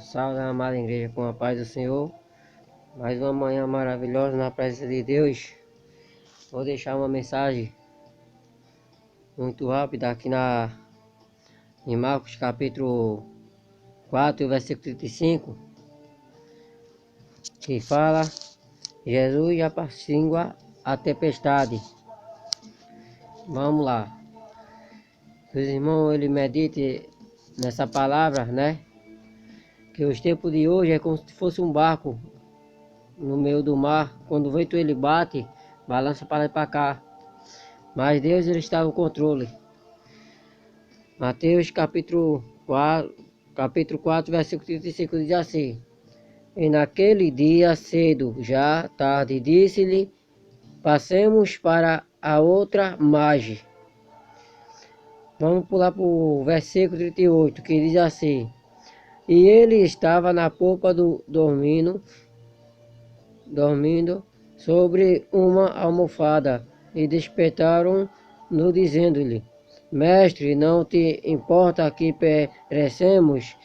Salve, amada igreja, com a paz do Senhor. Mais uma manhã maravilhosa na presença de Deus. Vou deixar uma mensagem muito rápida aqui em Marcos capítulo 4, versículo 35, que fala: Jesus apacigua a tempestade. Vamos lá. Os irmãos, ele medite nessa palavra, né? Que os tempos de hoje é como se fosse um barco no meio do mar. Quando o vento ele bate, balança para lá e para cá. Mas Deus ele está no controle. Mateus capítulo 4, versículo 35 diz assim: E naquele dia cedo, já tarde, disse-lhe: Passemos para a outra margem. Vamos pular para o versículo 38, que diz assim: E ele estava na popa dormindo sobre uma almofada, e despertaram-no dizendo-lhe: Mestre, não te importa que perecemos?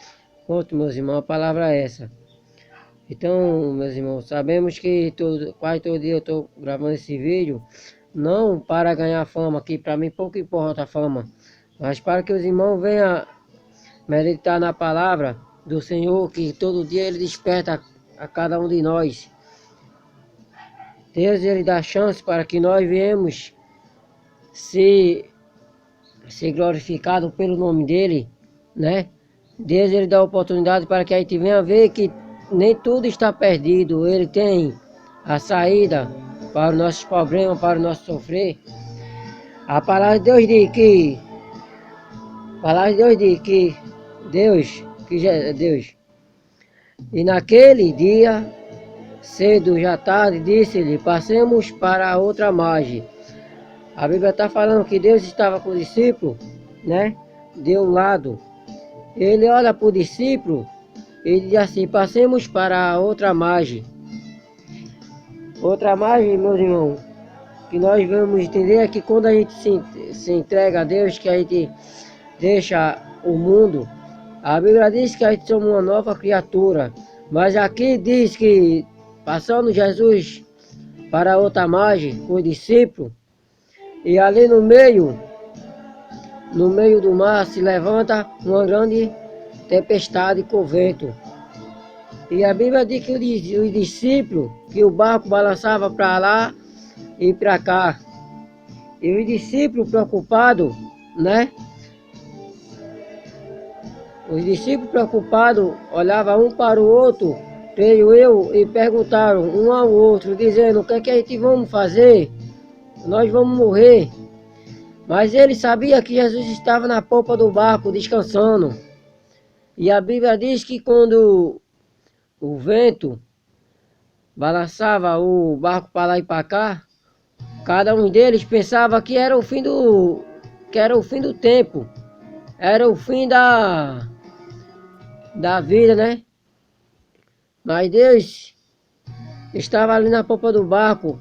Pronto, meus irmãos, a palavra é essa. Então, meus irmãos, sabemos que quase todo dia eu estou gravando esse vídeo, não para ganhar fama, que para mim pouco importa a fama, mas para que os irmãos venham meditar na palavra do Senhor, que todo dia ele desperta a cada um de nós. Deus ele dá chance para que nós viemos ser glorificado pelo nome dele, né? Deus ele dá oportunidade para que a gente venha ver que nem tudo está perdido. Ele tem a saída para os nossos problemas, para o nosso sofrer. A palavra de Deus diz que Deus. E naquele dia cedo, já tarde, disse-lhe: Passemos para a outra margem. A Bíblia está falando que Deus estava com o discípulo, né? De um lado. Ele olha para o discípulo e diz assim: Passemos para a outra margem. Outra margem, meus irmãos, que nós vamos entender é que quando a gente se entrega a Deus, que a gente deixa o mundo, a Bíblia diz que a gente somos uma nova criatura. Mas aqui diz que passando Jesus para outra margem com o discípulo, e ali no meio do mar se levanta uma grande tempestade com vento. E a Bíblia diz que os discípulos, que o barco balançava para lá e para cá. E os discípulos preocupados, né? Os discípulos preocupados olhavam um para o outro, creio eu, e perguntaram um ao outro, dizendo: O que é que a gente vamos fazer? Nós vamos morrer. Mas ele sabia que Jesus estava na popa do barco, descansando. E a Bíblia diz que quando o vento balançava o barco para lá e para cá, cada um deles pensava que era o fim do tempo, era o fim da vida, né? Mas Deus estava ali na popa do barco,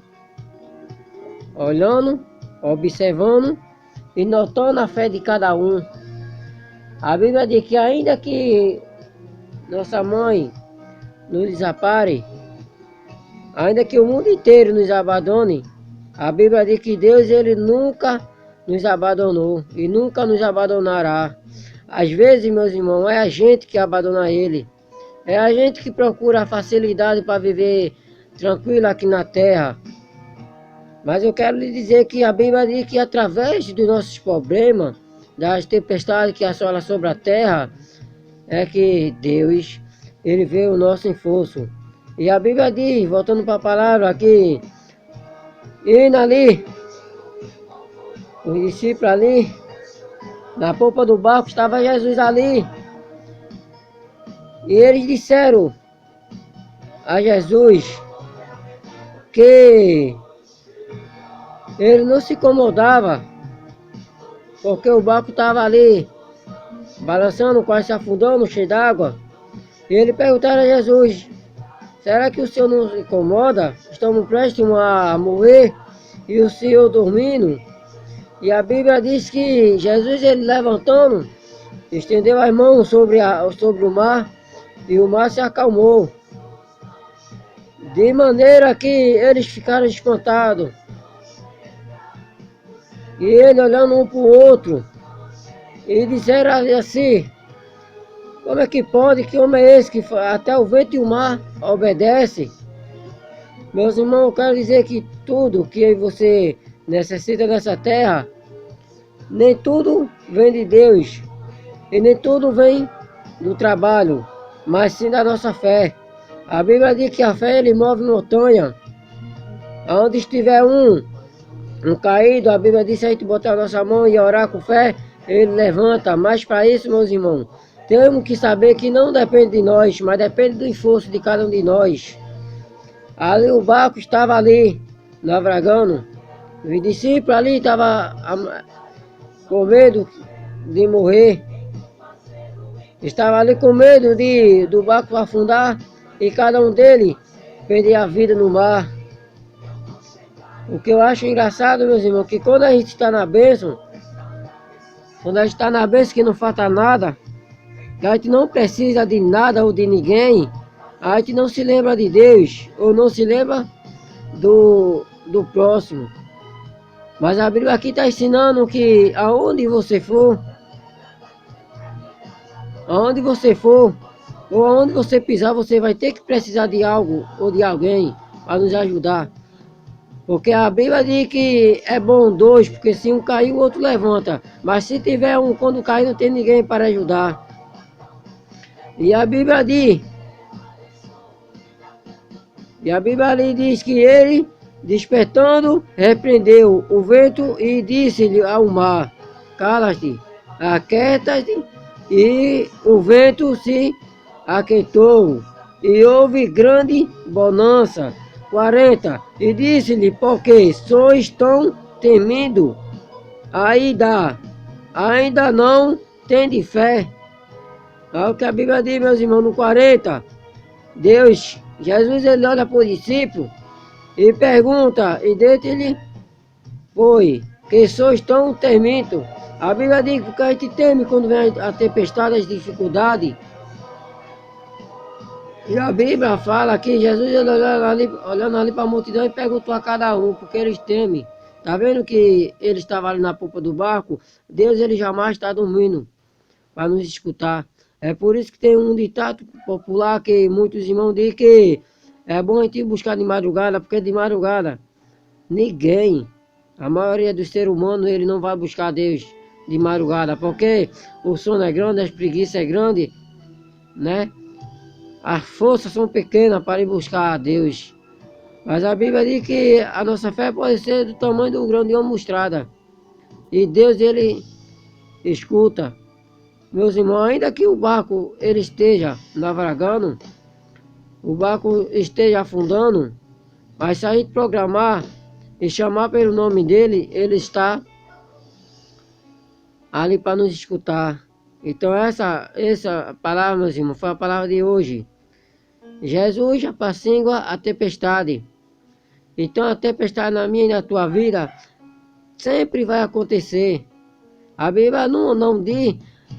olhando, observando e notando a fé de cada um. A Bíblia diz que ainda que nossa mãe nos desampare, ainda que o mundo inteiro nos abandone, a Bíblia diz que Deus ele nunca nos abandonou e nunca nos abandonará. Às vezes, meus irmãos, é a gente que abandona ele. É a gente que procura a facilidade para viver tranquilo aqui na terra. Mas eu quero lhe dizer que a Bíblia diz que através dos nossos problemas, das tempestades que assolam sobre a terra, é que Deus, ele vê o nosso esforço. E a Bíblia diz, voltando para a palavra aqui, indo ali, os discípulos ali, na popa do barco estava Jesus ali. E eles disseram a Jesus que ele não se incomodava, porque o barco estava ali, balançando, quase se afundando, cheio d'água. E ele perguntaram a Jesus: Será que o Senhor não se incomoda? Estamos prestes a morrer e o Senhor dormindo. E a Bíblia diz que Jesus, ele levantando, estendeu as mãos sobre o mar e o mar se acalmou. De maneira que eles ficaram espantados. E ele olhando um para o outro, e disseram assim: como é que pode, que homem é esse que até o vento e o mar obedecem? Meus irmãos, eu quero dizer que tudo que você necessita nessa terra, nem tudo vem de Deus, e nem tudo vem do trabalho, mas sim da nossa fé. A Bíblia diz que a fé ele move montanha. Onde estiver um caído, a Bíblia diz que a gente botar a nossa mão e orar com fé, ele levanta. Mas para isso, meus irmãos, temos que saber que não depende de nós, mas depende do esforço de cada um de nós. Ali o barco estava ali, naufragando. Os discípulos ali estavam com medo de morrer. Estava ali com medo do barco afundar e cada um deles perder a vida no mar. O que eu acho engraçado, meus irmãos, que quando a gente está na bênção, que não falta nada, que a gente não precisa de nada ou de ninguém, a gente não se lembra de Deus, ou não se lembra do próximo. Mas a Bíblia aqui está ensinando que aonde você for, ou aonde você pisar, você vai ter que precisar de algo ou de alguém para nos ajudar. Porque a Bíblia diz que é bom dois, porque se um cair, o outro levanta. Mas se tiver um, quando cair, não tem ninguém para ajudar. E a Bíblia ali diz que ele, despertando, repreendeu o vento e disse-lhe ao mar: cala-te, aquieta-te, e o vento se aquietou, e houve grande bonança. 40. E disse-lhe: porque sois tão temido, ainda não tende fé. É o que a Bíblia diz, meus irmãos, no 40. Jesus ele olha para o discípulo e pergunta, e dele foi, que sois tão temido. A Bíblia diz que a gente teme quando vem a tempestade, as dificuldades. E a Bíblia fala que Jesus ele olhando ali para a multidão e perguntou a cada um, porque eles temem. Tá vendo que ele estava ali na popa do barco? Deus ele jamais está dormindo para nos escutar. É por isso que tem um ditado popular que muitos irmãos dizem que é bom a gente buscar de madrugada, porque de madrugada ninguém, a maioria dos seres humanos, ele não vai buscar Deus de madrugada, porque o sono é grande, a preguiça é grande, né? As forças são pequenas para ir buscar a Deus. Mas a Bíblia diz que a nossa fé pode ser do tamanho do grão de uma mostarda. E Deus, ele escuta. Meus irmãos, ainda que o barco ele esteja naufragando, o barco esteja afundando, mas se a gente programar e chamar pelo nome dele, ele está ali para nos escutar. Então essa palavra, meus irmãos, foi a palavra de hoje. Jesus apacigua a tempestade. Então a tempestade na minha e na tua vida sempre vai acontecer. A Bíblia não diz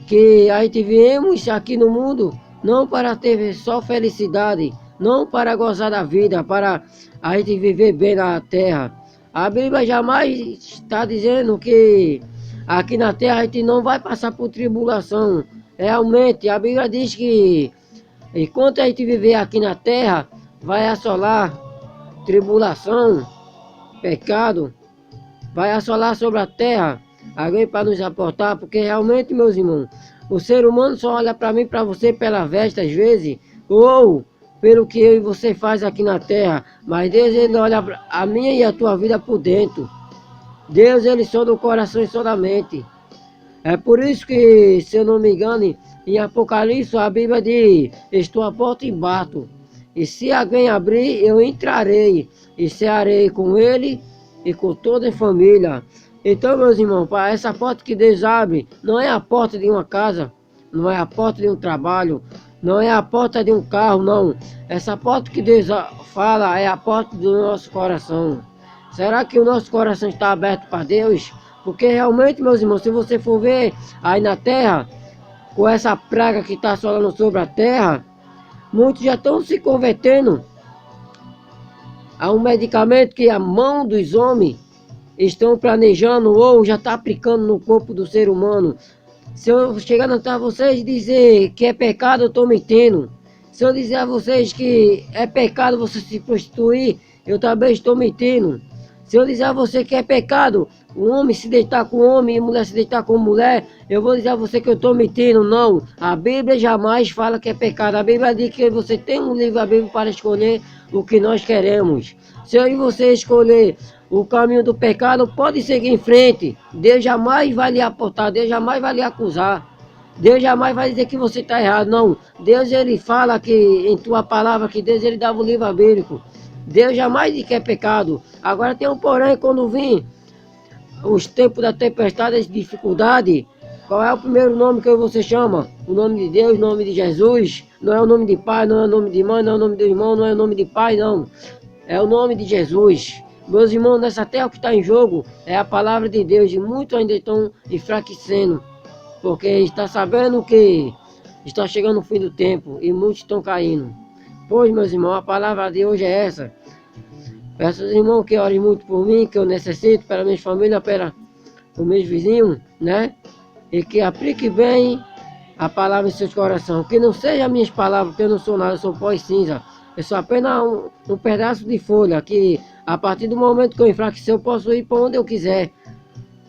que a gente viemos aqui no mundo não para ter só felicidade, não para gozar da vida, para a gente viver bem na terra. A Bíblia jamais está dizendo que aqui na terra a gente não vai passar por tribulação. Realmente, a Bíblia diz que enquanto a gente viver aqui na terra, vai assolar tribulação, pecado, vai assolar sobre a terra alguém para nos aportar, porque realmente, meus irmãos, o ser humano só olha para mim, para você, pela veste às vezes, ou pelo que eu e você faz aqui na terra, mas Deus ele olha a minha e a tua vida por dentro. Deus ele sonda o coração e sonda a mente. É por isso que, se eu não me engano, em Apocalipse a Bíblia diz: estou à porta e bato, e se alguém abrir, eu entrarei e cearei com ele e com toda a família. Então, meus irmãos, para essa porta que Deus abre, não é a porta de uma casa, não é a porta de um trabalho, não é a porta de um carro, não. Essa porta que Deus fala é a porta do nosso coração. Será que o nosso coração está aberto para Deus? Porque realmente, meus irmãos, se você for ver aí na terra, com essa praga que está assolando sobre a terra, Muitos já estão se convertendo a um medicamento que a mão dos homens estão planejando ou já está aplicando no corpo do ser humano. Se eu chegar a vocês e dizer que é pecado, eu estou mentindo. Se eu dizer a vocês que é pecado você se prostituir, eu também estou mentindo. Se eu dizer a você que é pecado o homem se deitar com homem e mulher se deitar com mulher, eu vou dizer a você que eu estou mentindo. Não, a Bíblia jamais fala que é pecado. A Bíblia diz que você tem um livro da Bíblia para escolher o que nós queremos. Se eu e você escolher o caminho do pecado, pode seguir em frente. Deus jamais vai lhe apontar, Deus jamais vai lhe acusar. Deus jamais vai dizer que você está errado, não. Deus, ele fala que em tua palavra, que Deus, ele dava o livro bíblico. Deus jamais diz que é pecado. Agora tem um porém, quando vir os tempos da tempestade, as dificuldades, qual é o primeiro nome que você chama? O nome de Deus, o nome de Jesus. Não é o nome de pai, não é o nome de mãe, não é o nome do irmão, não é o nome de pai, não. É o nome de Jesus. Meus irmãos, nessa terra que está em jogo é a palavra de Deus, e muitos ainda estão enfraquecendo, porque está sabendo que está chegando o fim do tempo e muitos estão caindo. Pois, meus irmãos, a palavra de hoje é essa. Peço aos irmãos que orem muito por mim, que eu necessito, para minha família, para os meus vizinhos, né? E que aplique bem a palavra em seus corações. Que não seja minhas palavras, porque eu não sou nada, eu sou pó e cinza. Eu sou apenas um pedaço de folha, que a partir do momento que eu enfraquecer, eu posso ir para onde eu quiser.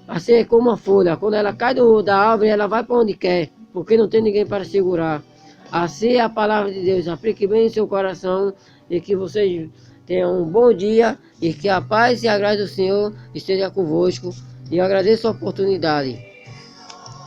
Assim é como uma folha, quando ela cai da árvore, ela vai para onde quer, porque não tem ninguém para segurar. Assim é a palavra de Deus. Aplique bem em seu coração e que vocês tenham um bom dia e que a paz e a graça do Senhor esteja convosco. E eu agradeço a oportunidade.